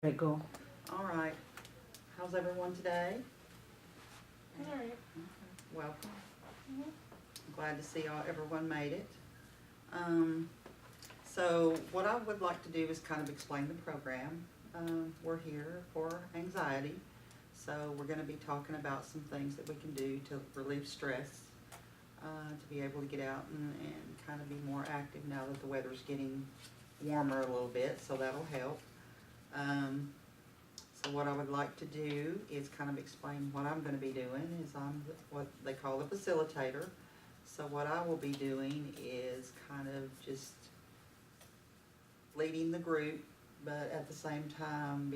Right, go. All right. How's everyone today? All right. Welcome. Mhm. Glad to see everyone made it. So what I would like to do is kind of explain the program. We're here for anxiety. So we're going to be talking about some things that we can do to relieve stress, to be able to get out and kind of be more active now that the weather's getting warmer a little bit, so that'll help. So what I would like to do is kind of explain what I'm going to be doing. I'm what they call a facilitator. So what I will be doing is kind of just leading the group, but at the same time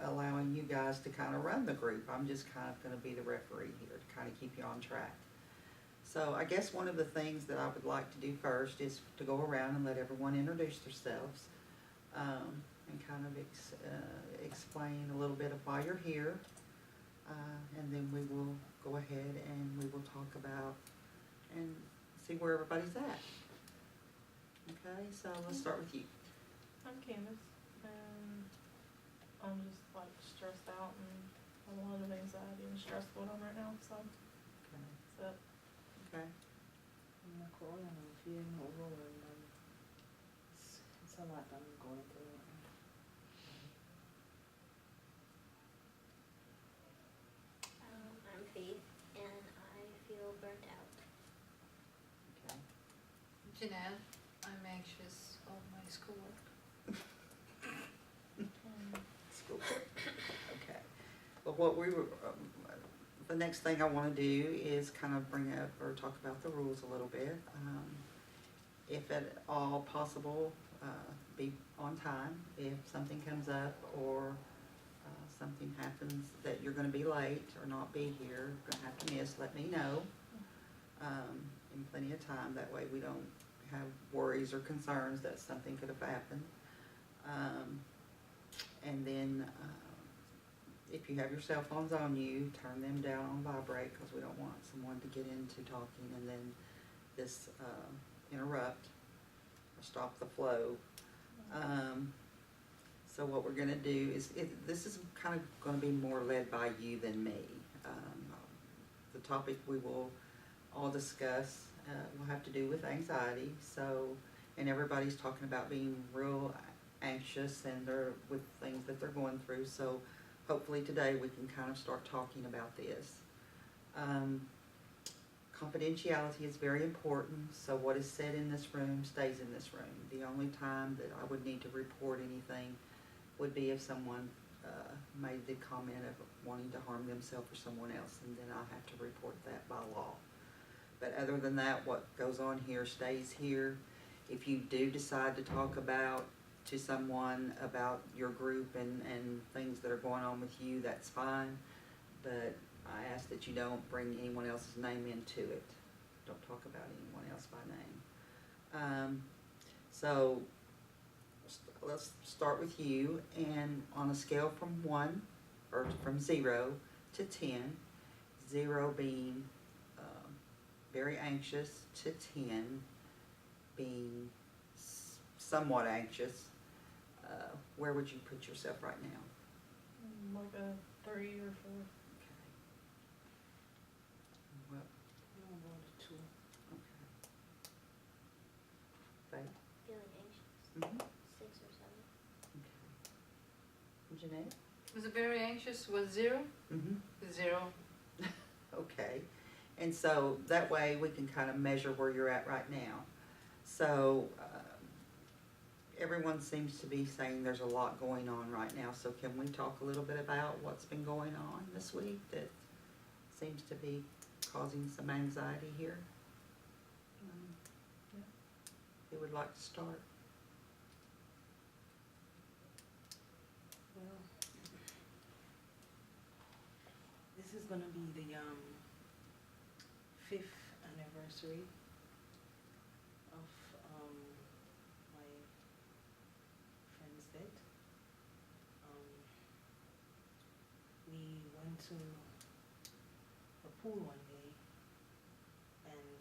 allowing you guys to kind of run the group. I'm just kind of going to be the referee here to kind of keep you on track. So I guess one of the things that I would like to do first is to go around and let everyone introduce themselves, and kind of explain a little bit of why you're here, and then we will go ahead and we will talk about and see where everybody's at. Okay, so let's start with you. I'm Candace, and I'm just like stressed out and have a lot of anxiety and stress going on right now, so Okay. that's it. Okay. I'm not calling, I'm feeling overwhelmed. It's a lot I'm going through. I'm Faith, and I feel burnt out. Okay. Jeanette, I'm anxious of my schoolwork. School. Okay. Well, what we were, the next thing I want to do is kind of bring up or talk about the rules a little bit. If at all possible, be on time. If something comes up or something happens that you're going to be late or not be here, going to have to miss, let me know in plenty of time. That way we don't have worries or concerns that something could have happened. And then if you have your cell phones on you, turn them down on vibrate, because we don't want someone to get into talking and then this interrupt or stop the flow. So what we're going to do is, this is kind of going to be more led by you than me. The topic we will all discuss will have to do with anxiety. So, and everybody's talking about being real anxious and they're with things that they're going through. So hopefully today we can kind of start talking about this. Confidentiality is very important, so what is said in this room stays in this room. The only time that I would need to report anything would be if someone made the comment of wanting to harm themselves or someone else, and then I'll have to report that by law. But other than that, what goes on here stays here. If you do decide to talk to someone about your group and things that are going on with you, that's fine, but I ask that you don't bring anyone else's name into it. Don't talk about anyone else by name. So let's start with you, and on a scale from 1, or from 0 to 10, 0 being very anxious to 10 being somewhat anxious, where would you put yourself right now? Like a 3 or 4. Okay. Well, I'm going to 2. okay. Faith? Feeling anxious. Mm-hmm. 6 or 7. Okay. Jeanette? Was it very anxious? Was 0? Mm-hmm. 0. Okay. And so that way we can kind of measure where you're at right now. So everyone seems to be saying there's a lot going on right now. So can we talk a little bit about what's been going on this week that seems to be causing some anxiety here? Who would like to start? Well, this is gonna be the 5th anniversary of my friend's death. We went to the pool one day, and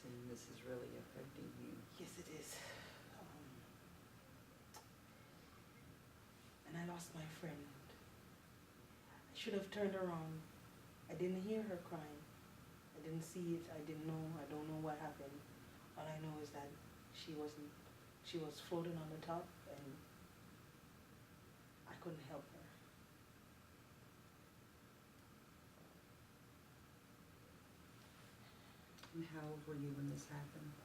seeing this is really affecting you. Yes, it is. And I lost my friend. I should have turned around. I didn't hear her crying. I didn't see it. I didn't know. I don't know what happened. All I know is that she was floating on the top, and I couldn't help her. And how old were you when this happened?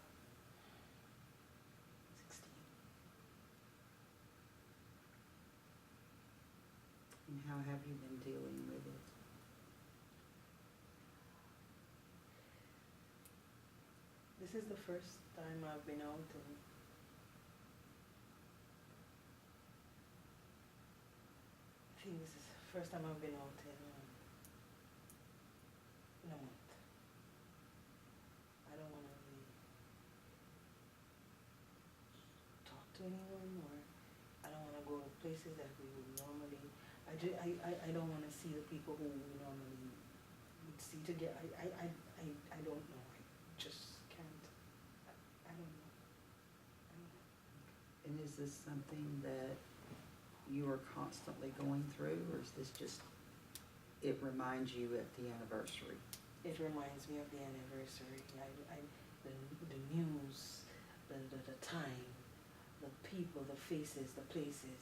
16. And how have you been dealing with it? This is the first time I've been out, and I think this is the first time I've been out in a month. I don't want to really talk to anyone, or I don't want to go to places that we would normally. I don't want to see the people who we normally would see together. I don't know. I just can't. I don't know. And is this something that you are constantly going through, or is this just, it reminds you at the anniversary? It reminds me of the anniversary. The news, the time, the people, the faces, the places.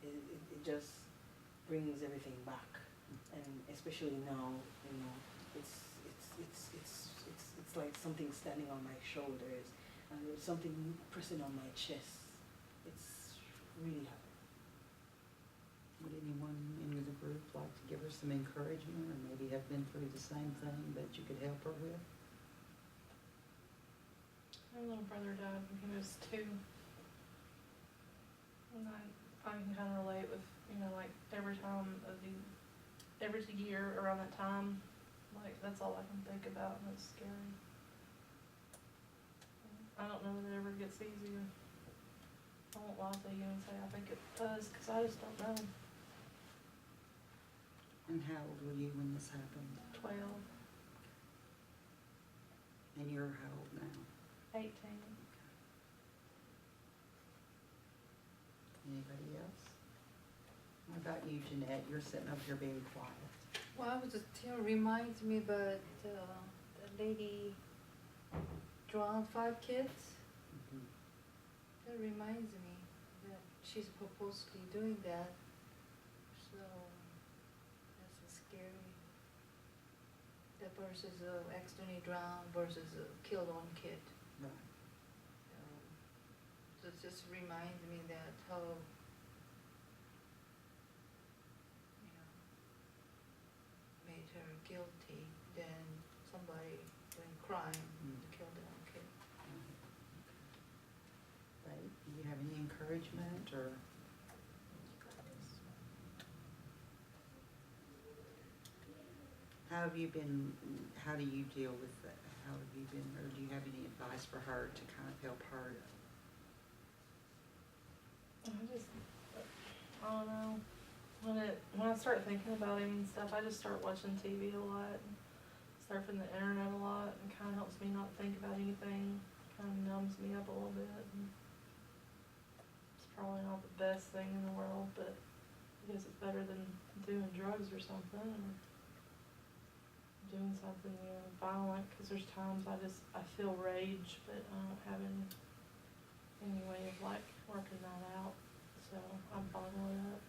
It just brings everything back, and especially now, it's like something standing on my shoulders, and there's something pressing on my chest. It's really hard. Would anyone in the group like to give her some encouragement, or maybe have been through the same thing that you could help her with? My little brother died when he was 2. And I can kind of relate with, like every year around that time, like that's all I can think about, and it's scary. I don't know that it ever gets easier. I won't lie to you and say I think it does, because I just don't know. And how old were you when this happened? 12, And you're how old now? 18. Anybody else? What about you, Jeanette? You're sitting up here being quiet. Well, I was just, reminds me about the lady drowned 5 kids. Mhm. That reminds me that she's purposely doing that. So that's scary. That versus accidentally drowned versus killed one kid. Right. So it just reminds me that how, made her guilty than somebody doing crime to kill their own kid. Babe, do you have any encouragement, or? How do you deal with that? How have you been, or do you have any advice for her to kind of help her? I don't know. When I start thinking about him and stuff, I just start watching TV a lot, and surfing the internet a lot, and kind of helps me not think about anything. Kind of numbs me up a little bit. And it's probably not the best thing in the world, but I guess it's better than doing drugs or something, or doing something, violent. Because there's times I feel rage, but I don't have any way of like working that out. So I'm fine with that.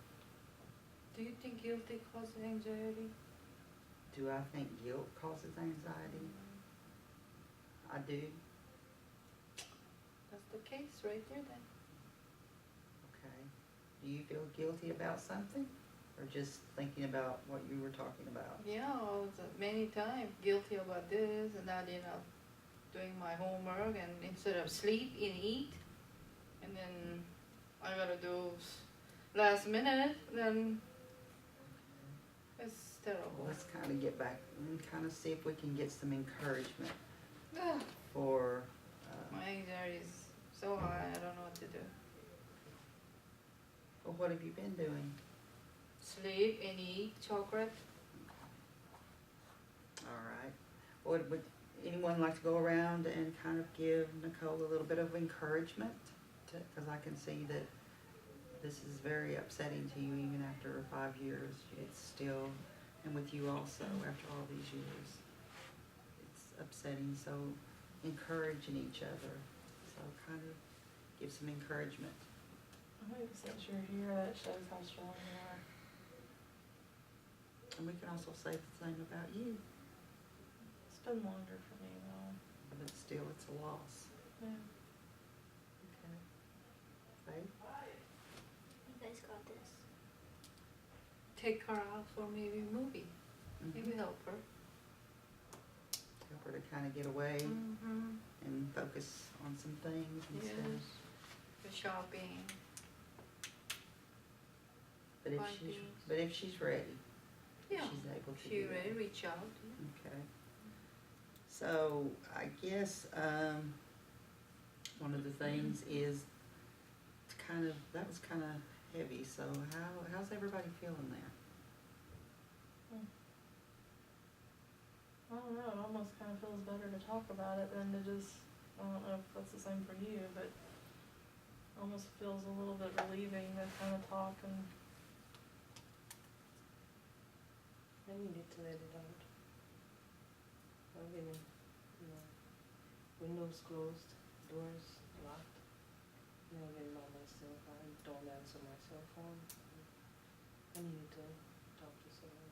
Do you think guilty causes anxiety? Do I think guilt causes anxiety? I do. That's the case right there then. Okay. Do you feel guilty about something, or just thinking about what you were talking about? Yeah, I was many times guilty about this and not doing my homework, and instead of sleep and eat, and then I gotta do last minute, then it's terrible. Let's kind of get back and kind of see if we can get some encouragement Ah, for. my anxiety is so high, I don't know what to do. Well, what have you been doing? Sleep and eat chocolate. All right. What would, anyone like to go around and kind of give Nicole a little bit of encouragement? Because I can see that this is very upsetting to you even after 5 years. It's still, and with you also, after all these years. It's upsetting, so encouraging each other. So kind of give some encouragement. I think since you're here, that shows how strong you are. And we can also say the same about you, It's been longer for me though. but still it's a loss. Yeah. Okay. Faith? You guys got this. Take her out for maybe a movie. Maybe help her. Help her to kind of get away Mm-hmm. and focus on some things and Yes. stuff. The shopping. But if Fine she's, things. but if she's ready, Yeah. she's able to She do ready, that. reach out. Okay. So I guess, one of the things is to kind of, that was kind of heavy, so how's everybody feeling there? I don't know, it almost kind of feels better to talk about it than to just, I don't know if that's the same for you, but almost feels a little bit relieving to kind of talk and, I needed to let it out. I've been, windows closed, doors locked. I've been by myself. I don't answer my cell phone. I needed to talk to someone.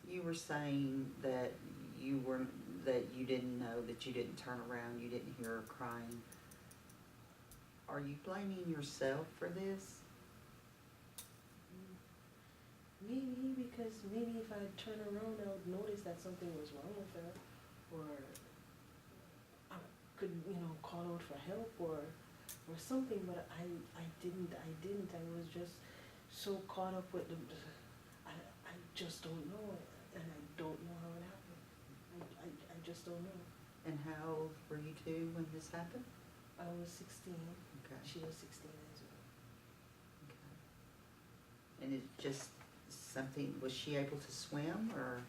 You were saying that that you didn't know, that you didn't turn around, you didn't hear her crying. Are you blaming yourself for this? Maybe because maybe if I turn around, I would notice that something was wrong with her, or I could, call out for help or something. But I didn't. I was just so caught up with I just don't know, and I don't know how it happened. I just don't know. And how old were you two when this happened? I was 16. Okay. She was 16 as well. Okay. And it just something, was she able to swim or?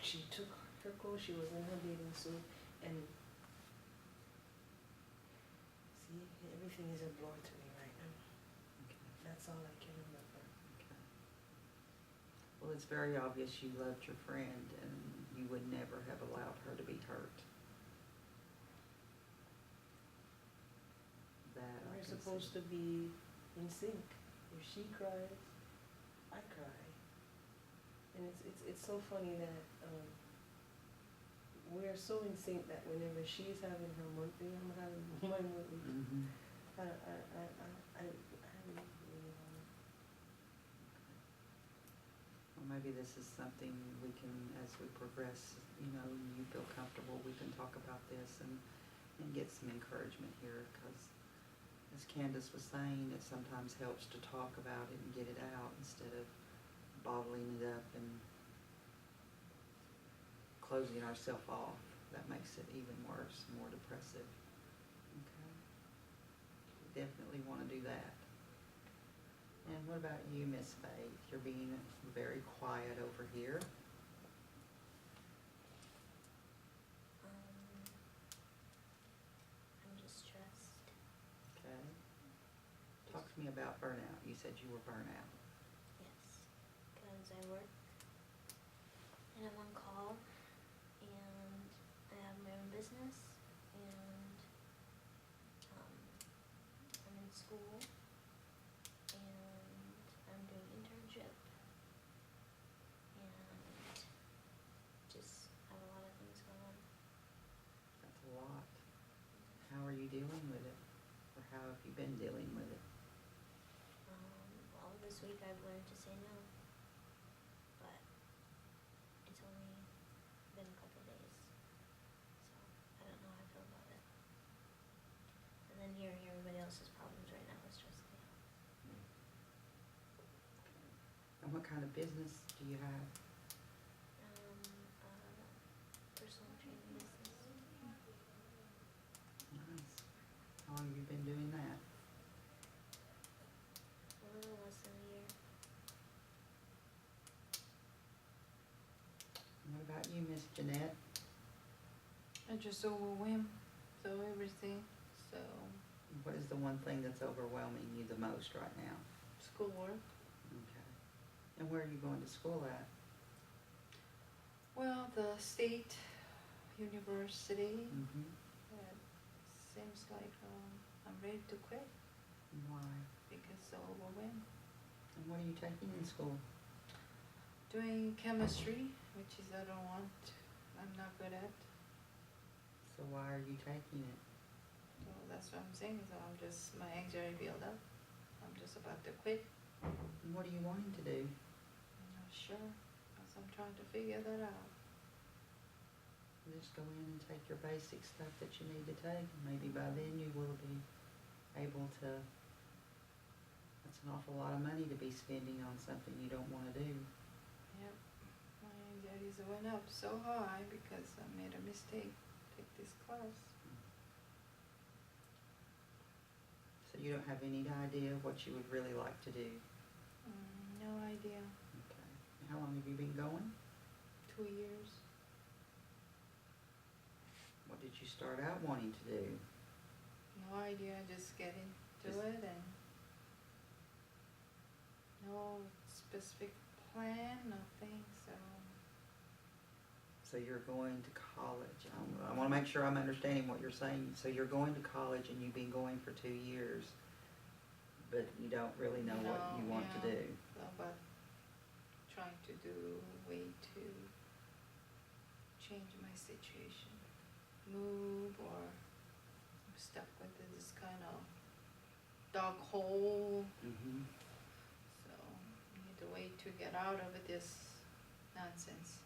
She took her clothes. She was in her bathing suit, and see, everything is a blur to me right now. Okay. That's all I can remember. Okay. Well, it's very obvious you loved your friend and you would never have allowed her to be hurt. That I We're can supposed see. to be in sync. If she cries, I cry. And it's so funny that we're so in sync that whenever she's having her monthly, I'm having my monthly. Mhm. I really Well, maybe this is something we can, as we progress, and you feel comfortable, we can talk about this and get some encouragement here, because as Candace was saying, it sometimes helps to talk about it and get it out instead of bottling it up and closing ourselves off. That makes it even worse, more depressive. Okay. We definitely want to do that. And what about you, Miss Faith? You're being very quiet over here. I'm just stressed. Okay. Talk to me about burnout. You said you were burnout. Yes, because I work and I'm on call and I have my own business and I'm in school and I'm doing internship and just have a lot of things going on. That's a lot. How are you dealing with it? Or how have you been dealing with it? All of this week I've learned to say no, but it's only been a couple days, so I don't know how I feel about it. And then hearing everybody else's problems right now is stressing me out. And what kind of business do you have? Personal training business. Nice. How long have you been doing that? A little less than a year. And what about about you, Miss Jeanette? I just overwhelmed, so everything, so What is the one thing that's overwhelming you the most right now? schoolwork. Okay. And where are you going to school at? Well, the state university, Mm-hmm. it seems like I'm ready to quit Why? because so overwhelmed. And what are you taking in school? Doing chemistry, which is I don't want, I'm not good at. So why are you taking it? So that's what I'm saying, so I'm just, my anxiety build up. I'm just about to quit. And what are you wanting to do? I'm not sure, because I'm trying to figure that out. Just go in and take your basic stuff that you need to take, and maybe by then you will be able to, that's an awful lot of money to be spending on something you don't wanna do. Yep, my anxieties went up so high because I made a mistake, take this class. So you don't have any idea what you would really like to do? No idea, Okay. How long have you been going? 2 years. What did you start out wanting to do? No idea, just get into Just- it and no specific plan, nothing, so. So you're going to college. I wanna make sure I'm understanding what you're saying. So you're going to college and you've been going for 2 years, but you don't really know what you No, want to yeah. do. So, but trying to do a way to change my situation, move, or I'm stuck with this kind of dark hole. Mm-hmm. So I need a way to get out of this nonsense.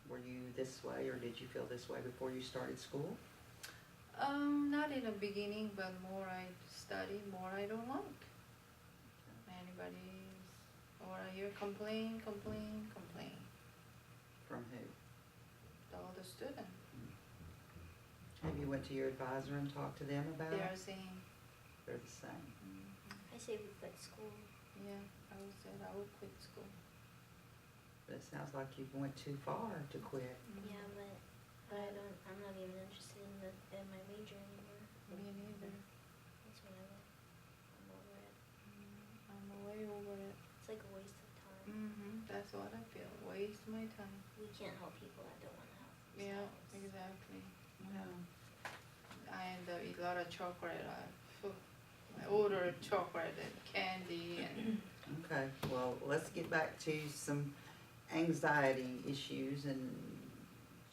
Were you this way, or did you feel this way before you started school? Not in the beginning, but more I study, more I don't like. Anybody's, or I hear complain. From who? All the student, Have you went to your advisor and talked to them about they it? are saying, They're the same. I say we quit school. yeah, I would say I would quit school. But it sounds like you went too far to quit. Yeah, but I'm not even interested in my major anymore. Me neither. It's whatever. I'm over it. I'm way over it. It's like a waste of time. That's what I feel, waste my time. We can't help people that don't want to help Yeah, themselves. exactly. I end up eat a lot of chocolate, I order chocolate and candy and, Okay, well, let's get back to some anxiety issues and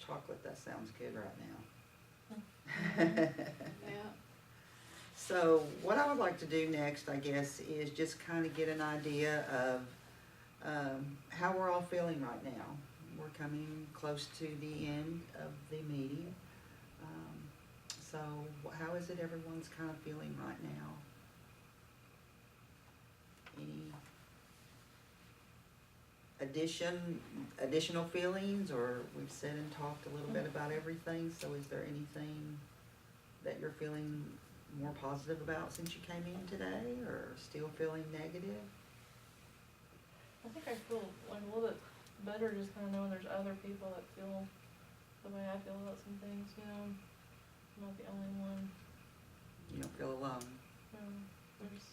chocolate. That sounds good right now. yeah. So what I would like to do next, I guess, is just kind of get an idea of how we're all feeling right now. We're coming close to the end of the meeting. So how is it everyone's kind of feeling right now? Any additional feelings, or we've said and talked a little bit about everything, so is there anything that you're feeling more positive about since you came in today, or still feeling negative? I think I feel like a little bit better just kind of knowing there's other people that feel the way I feel about some things, you know. I'm not the only one. You don't feel alone? There's,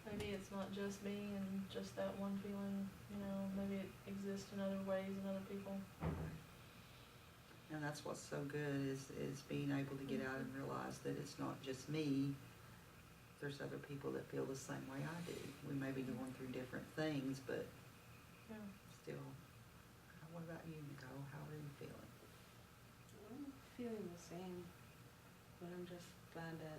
maybe it's not just me and just that one feeling, you know, maybe it exists in other ways in other people. And that's what's so good is being able to get out and realize that it's not just me. There's other people that feel the same way I do. We may be going through different things, but Yeah. still. What about you, Nicole? How are you feeling? I'm feeling the same, but I'm just glad that,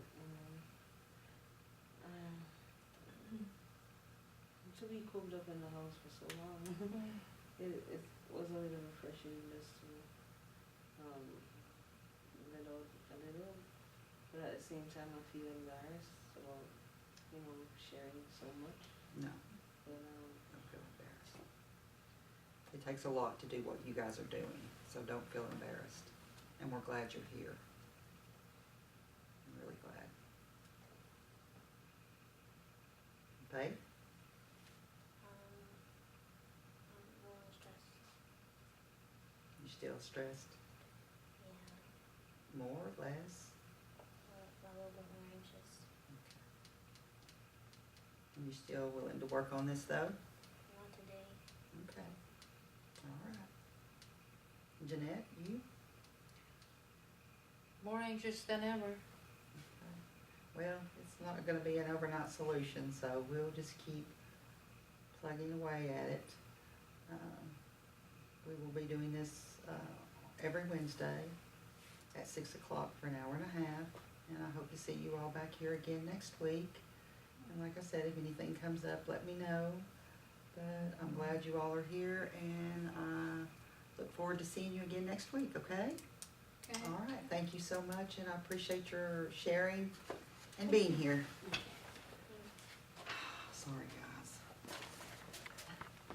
to be cooped up in the house for so long, it was a little refreshing just to, a little, but at the same time I feel embarrassed about, sharing so much, No, but, don't feel embarrassed. It takes a lot to do what you guys are doing, so don't feel embarrassed. And we're glad you're here. I'm really glad. Okay? I'm a little stressed. You still stressed? Yeah, More or less? a little bit more anxious. Okay. And you still willing to work on this though? Not today. Okay. All right. Jeanette, you? More anxious than ever. Okay. Well, it's not gonna be an overnight solution, so we'll just keep plugging away at it. We will be doing this, every Wednesday at 6 o'clock for an hour and a half. And I hope to see you all back here again next week. And like I said, if anything comes up, let me know. But I'm glad you all are here, and I look forward to seeing you again next week, okay? Okay. All right, thank you so much, and I appreciate your sharing and being here. Sorry.